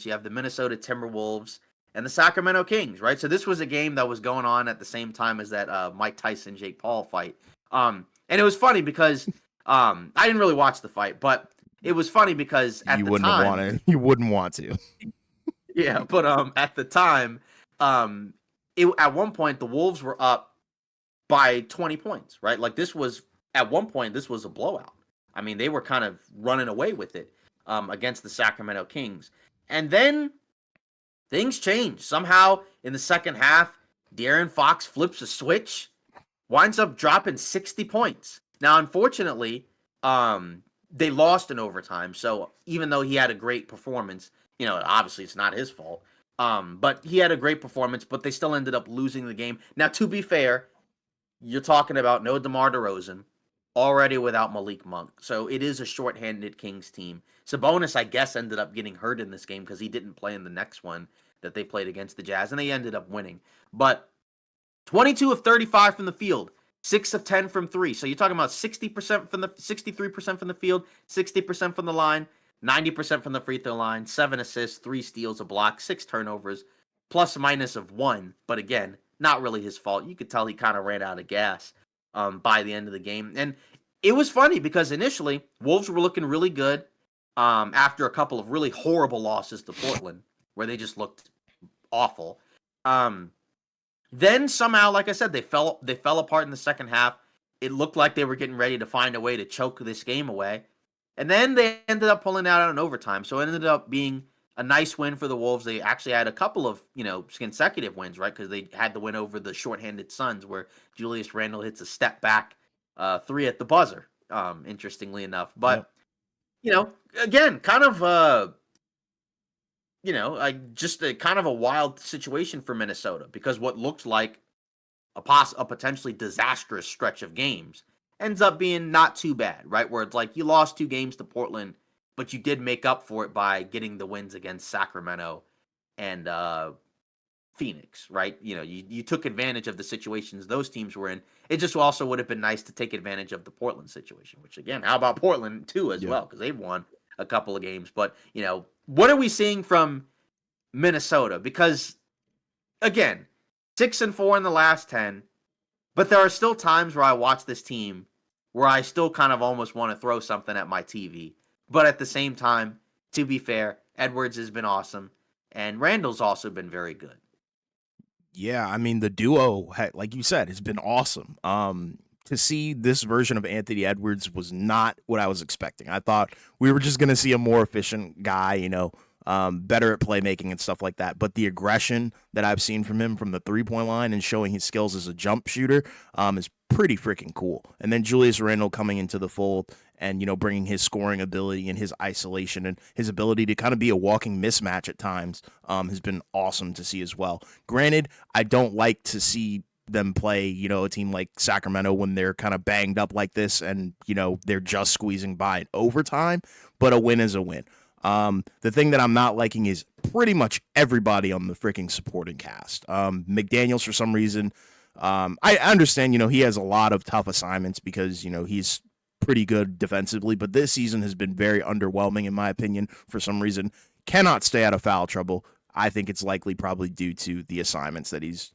You have the Minnesota Timberwolves and the Sacramento Kings, right? So this was a game that was going on at the same time as that Mike Tyson Jake Paul fight. And it was funny because I didn't really watch the fight, but it was funny because at You the wouldn't want time, to. You wouldn't want to. yeah, but at the time, um, at one point the Wolves were up by 20 points, right? Like this was at one point this was a blowout. I mean, they were kind of running away with it against the Sacramento Kings, and then things change somehow in the second half. De'Aaron Fox flips a switch, winds up dropping 60 points. Now, unfortunately, they lost in overtime. So even though he had a great performance, obviously it's not his fault. But he had a great performance, but they still ended up losing the game. Now, to be fair, you're talking about no DeMar DeRozan, already without Malik Monk. So it is a shorthanded Kings team. Sabonis, I guess, ended up getting hurt in this game because he didn't play in the next one that they played against the Jazz, and they ended up winning. But 22 of 35 from the field, 6 of 10 from 3. So you're talking about 60% from the 63% from the field, 60% from the line, 90% from the free throw line, 7 assists, 3 steals, a block, 6 turnovers, plus a minus of 1. But again, not really his fault. You could tell he kind of ran out of gas by the end of the game. And it was funny because initially Wolves were looking really good after a couple of really horrible losses to Portland where they just looked awful. Then somehow, like I said, they fell apart in the second half. It looked like they were getting ready to find a way to choke this game away. And then they ended up pulling out in overtime. So it ended up being a nice win for the Wolves. They actually had a couple of, consecutive wins, right? Because they had the win over the shorthanded Suns where Julius Randle hits a step back 3 at the buzzer, interestingly enough. Yep. But, again, kind of just a kind of a wild situation for Minnesota because what looked like a potentially disastrous stretch of games ends up being not too bad, right? Where it's like you lost 2 games to Portland, but you did make up for it by getting the wins against Sacramento and Phoenix, right? You took advantage of the situations those teams were in. It just also would have been nice to take advantage of the Portland situation, which again, how about Portland too as Yep. well? Because they've won a couple of games. But, what are we seeing from Minnesota? Because again, 6-4 in the last 10, but there are still times where I watch this team where I still kind of almost want to throw something at my TV. But at the same time, to be fair, Edwards has been awesome, and Randall's also been very good. Yeah, I mean the duo, like you said, has been awesome. To see this version of Anthony Edwards was not what I was expecting. I thought we were just going to see a more efficient guy, better at playmaking and stuff like that. But the aggression that I've seen from him from the 3-point line and showing his skills as a jump shooter is pretty freaking cool. And then Julius Randle coming into the fold and, bringing his scoring ability and his isolation and his ability to kind of be a walking mismatch at times has been awesome to see as well. Granted, I don't like to see them play, a team like Sacramento when they're kind of banged up like this and, they're just squeezing by in overtime, but a win is a win. The thing that I'm not liking is pretty much everybody on the freaking supporting cast. McDaniels, for some reason, I understand, he has a lot of tough assignments because, he's pretty good defensively, but this season has been very underwhelming, in my opinion, for some reason. Cannot stay out of foul trouble. I think it's likely probably due to the assignments that he's,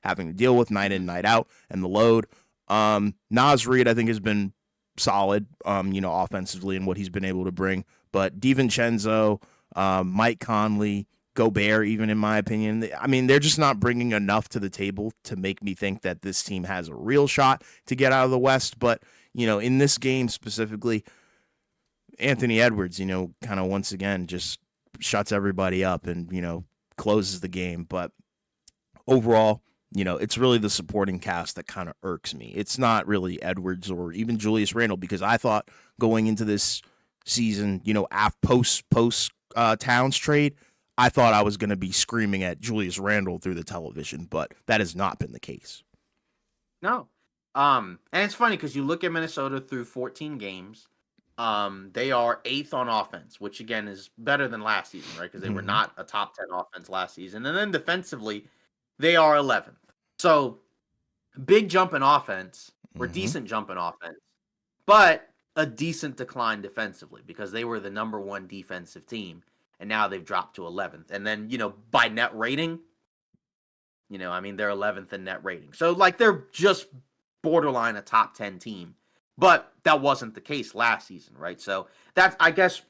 having to deal with night in, night out, and the load. Naz Reid, I think, has been solid, offensively and what he's been able to bring. But DiVincenzo, Mike Conley, Gobert, even in my opinion, I mean, they're just not bringing enough to the table to make me think that this team has a real shot to get out of the West. But, in this game specifically, Anthony Edwards, kind of once again just shuts everybody up and, closes the game. But overall, it's really the supporting cast that kind of irks me. It's not really Edwards or even Julius Randle because I thought going into this season, post Towns trade, I thought I was going to be screaming at Julius Randle through the television, but that has not been the case. No. And it's funny because you look at Minnesota through 14 games. They are 8th on offense, which again is better than last season, right? Because they were not a top 10 offense last season. And then defensively, they are 11th. So big jump in offense, or decent jump in offense, but a decent decline defensively because they were the number 1 defensive team. and now they've dropped to 11th. And then, by net rating, I mean, they're 11th in net rating. So, like, they're just borderline a top 10 team. But that wasn't the case last season, right? So, that's, I guess,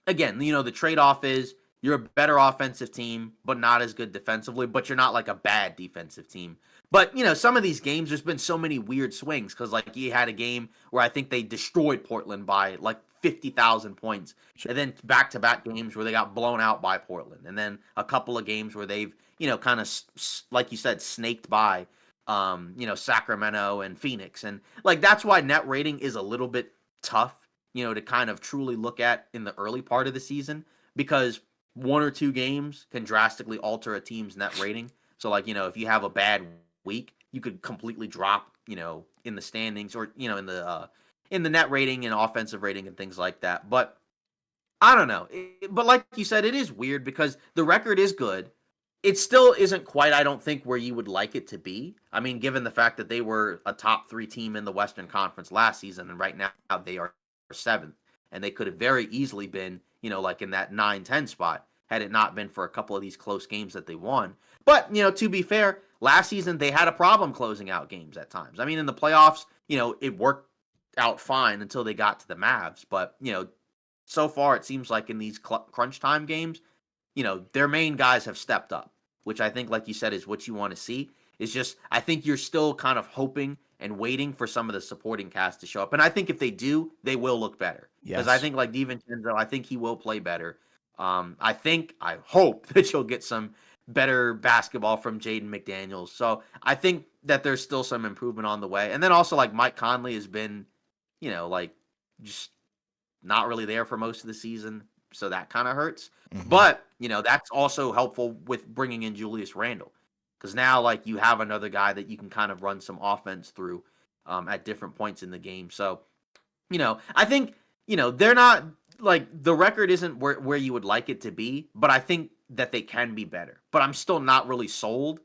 again, the trade off is you're a better offensive team, but not as good defensively, but you're not like a bad defensive team. But, some of these games, there's been so many weird swings because, like, you had a game where I think they destroyed Portland by like 50,000 points. Sure. And then back to back games where they got blown out by Portland. And then a couple of games where they've, kind of, like you said, snaked by, Sacramento and Phoenix. And, like, that's why net rating is a little bit tough, to kind of truly look at in the early part of the season because one or two games can drastically alter a team's net rating. So, like, if you have a bad week, you could completely drop, in the standings or, in the net rating and offensive rating and things like that. But I don't know. But like you said, it is weird because the record is good. It still isn't quite, I don't think, where you would like it to be. I mean, given the fact that they were a top 3 team in the Western Conference last season, and right now they are 7th, and they could have very easily been, like in that 9-10 spot had it not been for a couple of these close games that they won. But, to be fair, last season they had a problem closing out games at times. I mean, in the playoffs, it worked out fine until they got to the Mavs. But, so far it seems like in these crunch time games, their main guys have stepped up, which I think, like you said, is what you want to see. Is just, I think you're still kind of hoping and waiting for some of the supporting cast to show up. And I think if they do, they will look better. Because I Yes. think, like DiVincenzo, I think he will play better. I hope that you'll get some better basketball from Jaden McDaniels. So I think that there's still some improvement on the way. And then also, like, Mike Conley has been, like, just not really there for most of the season. So that kind of hurts. Hmm. But, that's also helpful with bringing in Julius Randle. Because now, like, you have another guy that you can kind of run some offense through at different points in the game. So, I think, they're not, like, the record isn't where you would like it to be, but I think that they can be better. But I'm still not really sold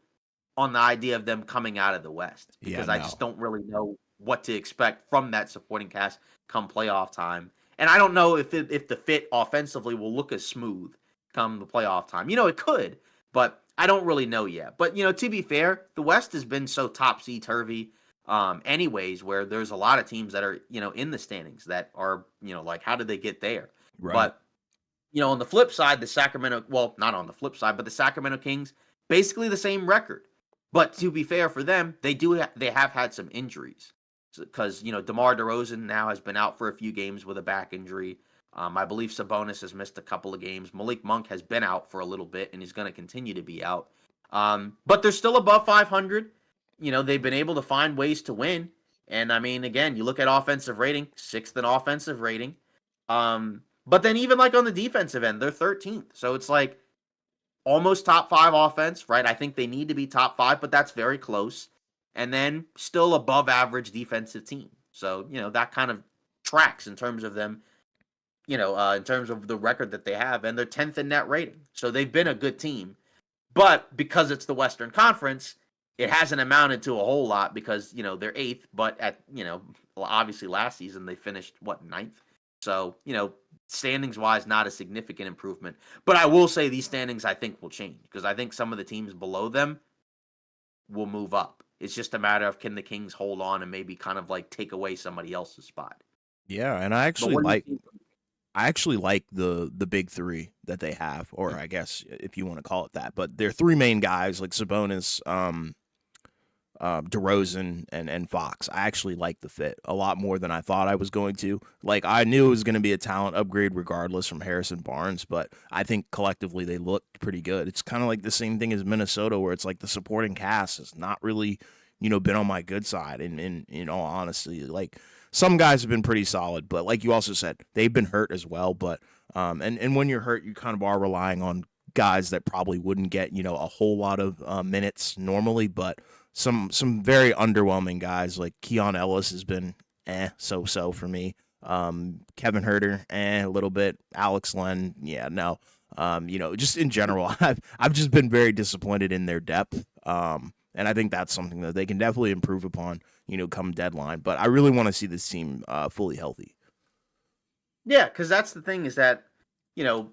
on the idea of them coming out of the West Yeah, because I no. just don't really know what to expect from that supporting cast come playoff time. And I don't know if the fit offensively will look as smooth come the playoff time. It could, but I don't really know yet. But to be fair, the West has been so topsy turvy, anyways, where there's a lot of teams that are in the standings that are like how did they get there? Right. But on the flip side, the Sacramento, well, not on the flip side, but the Sacramento Kings, basically the same record. But to be fair for them, they have had some injuries because DeMar DeRozan now has been out for a few games with a back injury. I believe Sabonis has missed a couple of games. Malik Monk has been out for a little bit and he's going to continue to be out. But they're still above 500. They've been able to find ways to win. And I mean, again, you look at offensive rating, 6th in offensive rating. But then even like on the defensive end, they're 13th. So it's like almost top 5 offense, right? I think they need to be top 5, but that's very close. And then still above average defensive team. So, that kind of tracks in terms of them, in terms of the record that they have. And they're 10th in net rating. So they've been a good team. But because it's the Western Conference, it hasn't amounted to a whole lot because, they're 8th, but obviously last season they finished, what, 9th? So, standings wise, not a significant improvement. But I will say these standings I think will change because I think some of the teams below them will move up. It's just a matter of can the Kings hold on and maybe kind of like take away somebody else's spot. Yeah, and But what do you think? I actually like the big three that they have, or I guess if you want to call it that. But their three main guys like Sabonis, DeRozan, and Fox. I actually like the fit a lot more than I thought I was going to. Like I knew it was going to be a talent upgrade regardless from Harrison Barnes, but I think collectively they looked pretty good. It's kind of like the same thing as Minnesota, where it's like the supporting cast has not really, been on my good side. And in all honesty, like some guys have been pretty solid, but like you also said, they've been hurt as well. But and when you're hurt, you kind of are relying on guys that probably wouldn't get a whole lot of minutes normally, but some very underwhelming guys like Keon Ellis has been so for me. Kevin Herter, a little bit. Alex Len, yeah, no. Just in general, I've just been very disappointed in their depth. And I think that's something that they can definitely improve upon, come deadline. But I really want to see this team fully healthy. Yeah, because that's the thing is that, you know,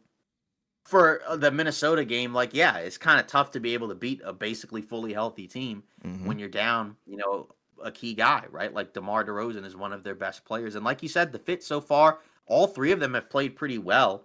for the Minnesota game, like, yeah, it's kind of tough to be able to beat a basically fully healthy team Mm-hmm. when you're down, a key guy, right? Like DeMar DeRozan is one of their best players. And like you said, the fit so far, all three of them have played pretty well.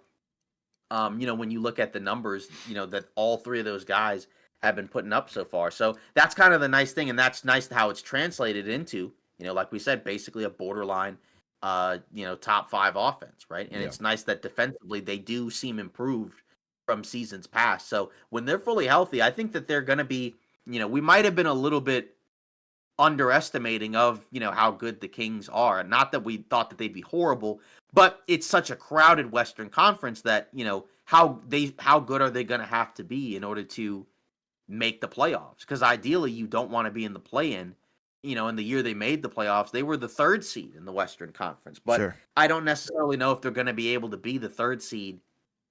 When you look at the numbers, that all three of those guys have been putting up so far. So that's kind of the nice thing, and that's nice how it's translated into, like we said, basically a borderline, top five offense, right? And Yeah. it's nice that defensively they do seem improved from seasons past. So when they're fully healthy, I think that they're going to be, we might have been a little bit underestimating of how good the Kings are. Not that we thought that they'd be horrible, but it's such a crowded Western Conference that how good are they going to have to be in order to make the playoffs? Because ideally, you don't want to be in the play-in. In the year they made the playoffs, they were the third seed in the Western Conference, but Sure. I don't necessarily know if they're going to be able to be the third seed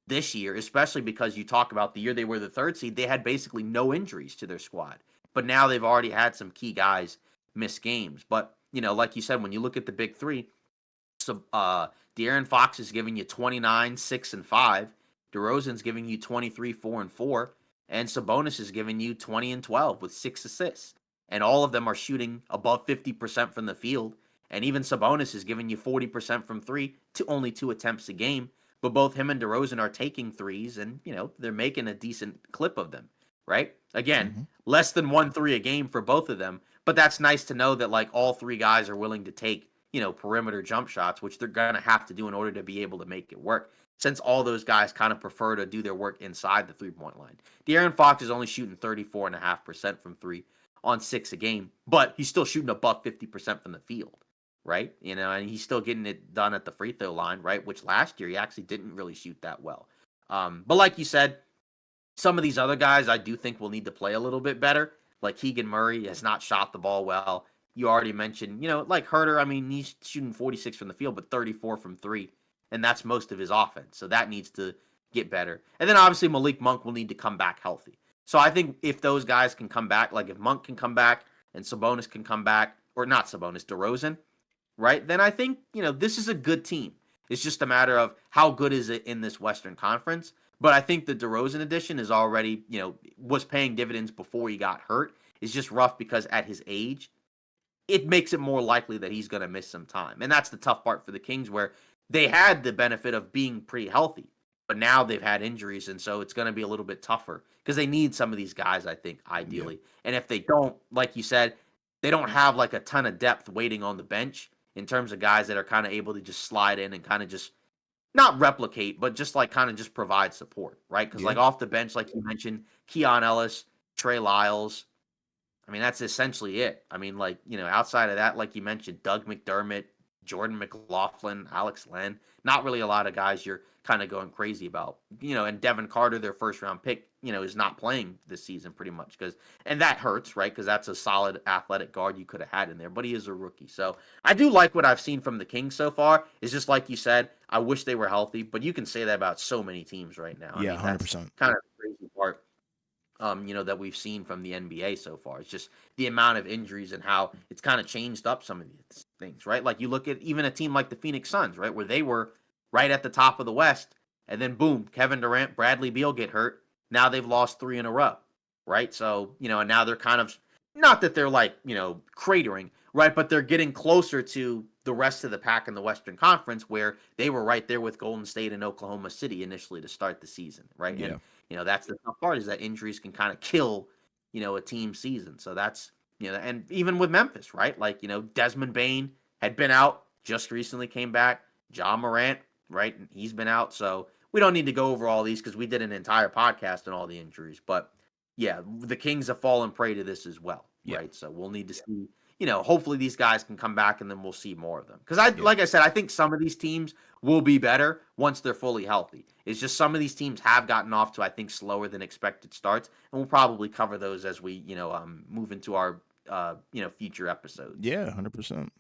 this year, especially because you talk about the year they were the third seed, they had basically no injuries to their squad. But now they've already had some key guys miss games. But, like you said, when you look at the big three, so De'Aaron Fox is giving you 29, 6, and 5. DeRozan's giving you 23, 4, and 4. And Sabonis is giving you 20 and 12 with 6 assists. And all of them are shooting above 50% from the field. And even Sabonis is giving you 40% from three to only 2 attempts a game. But both him and DeRozan are taking threes, and they're making a decent clip of them, right? Again, Mm-hmm. less than 1 3 a game for both of them, but that's nice to know that like all three guys are willing to take perimeter jump shots, which they're gonna have to do in order to be able to make it work. Since all those guys kind of prefer to do their work inside the 3 point line, De'Aaron Fox is only shooting 34.5% from three on 6 a game, but he's still shooting above 50% from the field, right? And he's still getting it done at the free throw line, right? Which last year he actually didn't really shoot that well. But like you said, some of these other guys I do think will need to play a little bit better. Like Keegan Murray has not shot the ball well. You already mentioned, like Herter, I mean, he's shooting 46 from the field, but 34 from three. And that's most of his offense. So that needs to get better. And then obviously Malik Monk will need to come back healthy. So I think if those guys can come back, like if Monk can come back and Sabonis can come back, or not Sabonis, DeRozan, right? Then I think, this is a good team. It's just a matter of how good is it in this Western Conference. But I think the DeRozan addition is already, was paying dividends before he got hurt. It's just rough because at his age, it makes it more likely that he's going to miss some time. And that's the tough part for the Kings, where they had the benefit of being pretty healthy, but now they've had injuries. And so it's going to be a little bit tougher because they need some of these guys, I think, Yeah. ideally. And if they don't, like you said, they don't have like a ton of depth waiting on the bench in terms of guys that are kind of able to just slide in and kind of just not replicate, but just like kind of just provide support, right? Because Yeah. like off the bench, like you mentioned, Keon Ellis, Trey Lyles, I mean, that's essentially it. I mean, like, outside of that, like you mentioned, Doug McDermott, Jordan McLaughlin, Alex Len, not really a lot of guys you're kind of going crazy about. And Devin Carter, their first round pick, is not playing this season pretty much and that hurts, right? Because that's a solid athletic guard you could have had in there, but he is a rookie. So I do like what I've seen from the Kings so far. It's just like you said, I wish they were healthy, but you can say that about so many teams right now. I Yeah. mean, that's 100%. kind of the crazy part that we've seen from the NBA so far. It's just the amount of injuries and how it's kind of changed up some of these things, right? Like you look at even a team like the Phoenix Suns, right, where they were right at the top of the West, and then boom, Kevin Durant, Bradley Beal get hurt. Now they've lost 3 in a row, right? So and now they're kind of not that they're like cratering, right, but they're getting closer to the rest of the pack in the Western Conference, where they were right there with Golden State and Oklahoma City initially to start the season, right? And Yeah. that's the tough part, is that injuries can kind of kill, a team season. So that's, and even with Memphis, right? Like, Desmond Bain had been out, just recently came back. John Morant, right? He's been out. So we don't need to go over all these because we did an entire podcast on all the injuries. But yeah, the Kings have fallen prey to this as well, Yeah. right? So we'll need to see, hopefully these guys can come back and then we'll see more of them. Because Yeah. like I said, I think some of these teams will be better once they're fully healthy. It's just some of these teams have gotten off to, I think, slower than expected starts, and we'll probably cover those as we, move into our, future episodes. Yeah. 100%.